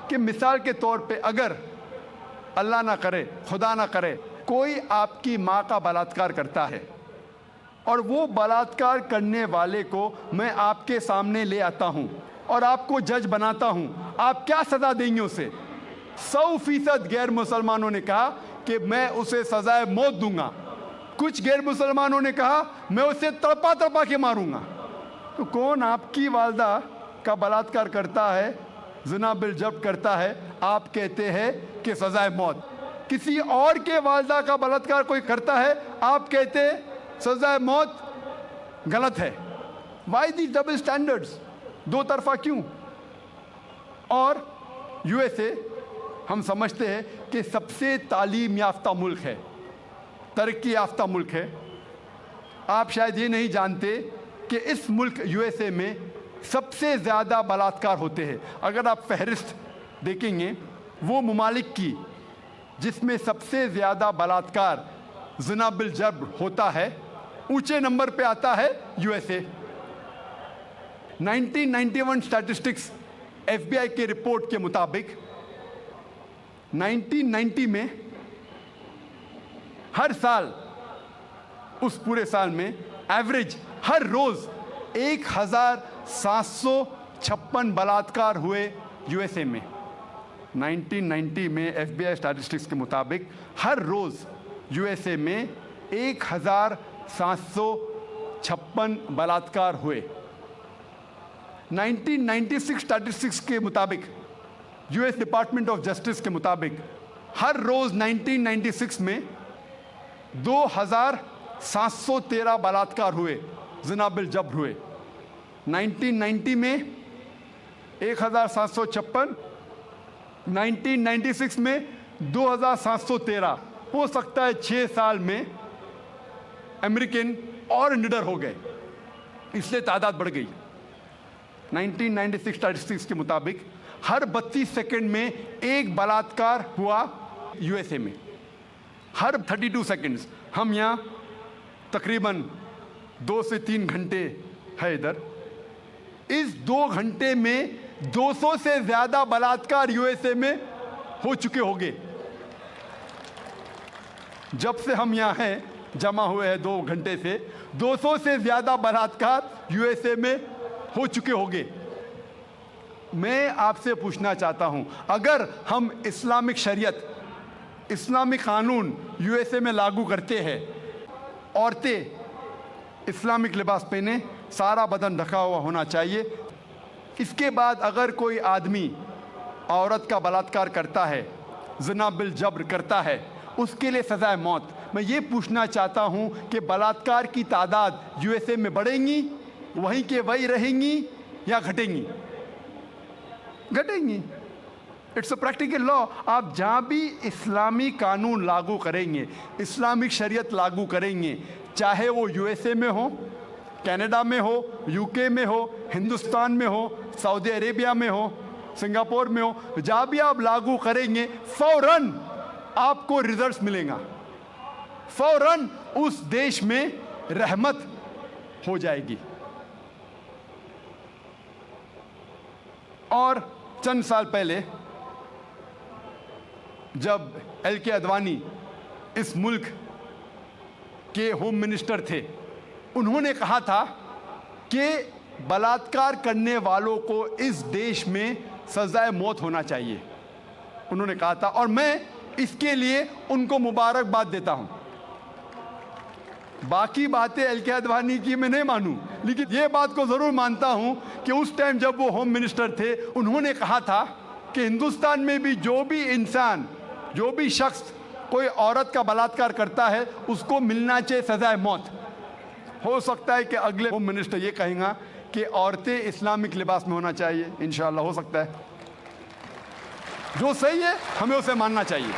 कि मिसाल के तौर पे अगर अल्लाह ना करे, खुदा ना करे, कोई आपकी माँ का बलात्कार करता है और वो बलात्कार करने वाले को मैं आपके सामने ले आता हूँ और आपको जज बनाता हूँ, आप क्या सज़ा देंगे उसे? 100% गैर मुसलमानों ने कहा कि मैं उसे सज़ाए मौत दूंगा। कुछ गैर मुसलमानों ने कहा मैं उसे तड़पा तड़पा के मारूंगा। तो कौन आपकी वालदा का बलात्कार करता है, ज़िना बिल जब्त करता है, आप कहते हैं कि सज़ाए मौत? किसी और के वालदा का बलात्कार कोई करता है, आप कहते हैं सज़ाए मौत? गलत है। वाई दी डबल स्टैंडर्ड्स? दो तरफा क्यों? और यूएसए हम समझते हैं कि सबसे तालीम याफ्ता मुल्क है, तरक्की याफ्ता मुल्क है। आप शायद ये नहीं जानते कि इस मुल्क यूएसए में सबसे ज़्यादा बलात्कार होते हैं। अगर आप फहरिस्त देखेंगे वो ममालिक की जिसमें सबसे ज़्यादा बलात्कार, ज़िना बिल जब्र होता है, ऊंचे नंबर पे आता है यूएसए। 1991 स्टैटिस्टिक्स एफबीआई के रिपोर्ट के मुताबिक 1990 में हर साल, उस पूरे साल में एवरेज हर रोज़ 1756 बलात्कार हुए यूएसए में। 1990 में एफबीआई स्टैटिस्टिक्स के मुताबिक हर रोज़ यूएसए में 1756 बलात्कार हुए। 1996 स्टैटिस्टिक्स के मुताबिक, यूएस डिपार्टमेंट ऑफ जस्टिस के मुताबिक, हर रोज़ 1996 में 2713 बलात्कार हुए, ज़िना बिल जब्र हुए। 1990 में 1756, 1996 में 2713। हो सकता है 6 साल में अमेरिकन और निडर हो गए, इसलिए तादाद बढ़ गई। 1996 स्टैटिस्टिक्स के मुताबिक हर 32 सेकंड में एक बलात्कार हुआ यूएसए में, हर 32 सेकंड्स। हम यहाँ तकरीबन 2 से 3 घंटे है इधर, इस 2 घंटे में 200 से ज़्यादा बलात्कार यूएसए में हो चुके होंगे। जब से हम यहाँ हैं, जमा हुए हैं 2 घंटे से, 200 से ज़्यादा बलात्कार यूएसए में हो चुके होंगे। मैं आपसे पूछना चाहता हूं, अगर हम इस्लामिक शरीयत, इस्लामिक कानून यूएसए में लागू करते हैं, औरतें इस्लामिक लिबास पहने, सारा बदन ढका हुआ होना चाहिए, इसके बाद अगर कोई आदमी औरत का बलात्कार करता है, ज़िना बिल जब्र करता है, उसके लिए सज़ाए मौत। मैं ये पूछना चाहता हूं कि बलात्कार की तादाद यूएसए में बढ़ेंगी, वहीं के वही रहेंगी या घटेंगी? घटेंगी। It's a practical law. आप जहाँ भी इस्लामी कानून लागू करेंगे, इस्लामिक शरीयत लागू करेंगे, चाहे वो यूएसए में हो, कनाडा में हो, यूके में हो, हिंदुस्तान में हो, सऊदी अरेबिया में हो, सिंगापुर में हो, जहाँ भी आप लागू करेंगे, फौरन आपको रिजल्ट्स मिलेगा, फौरन उस देश में रहमत हो जाएगी। और चंद साल पहले जब एल.के. अडवाणी इस मुल्क के होम मिनिस्टर थे, उन्होंने कहा था कि बलात्कार करने वालों को इस देश में सजाए मौत होना चाहिए, उन्होंने कहा था, और मैं इसके लिए उनको मुबारकबाद देता हूं। बाकी बातें एल.के. अडवाणी की मैं नहीं मानूं, लेकिन ये बात को ज़रूर मानता हूं कि उस टाइम जब वो होम मिनिस्टर थे, उन्होंने कहा था कि हिंदुस्तान में भी जो भी इंसान, जो भी शख्स कोई औरत का बलात्कार करता है, उसको मिलना चाहिए सजाए मौत। हो सकता है कि अगले होम मिनिस्टर ये कहेंगे कि औरतें इस्लामिक लिबास में होना चाहिए, इंशाअल्लाह हो सकता है। जो सही है हमें उसे मानना चाहिए।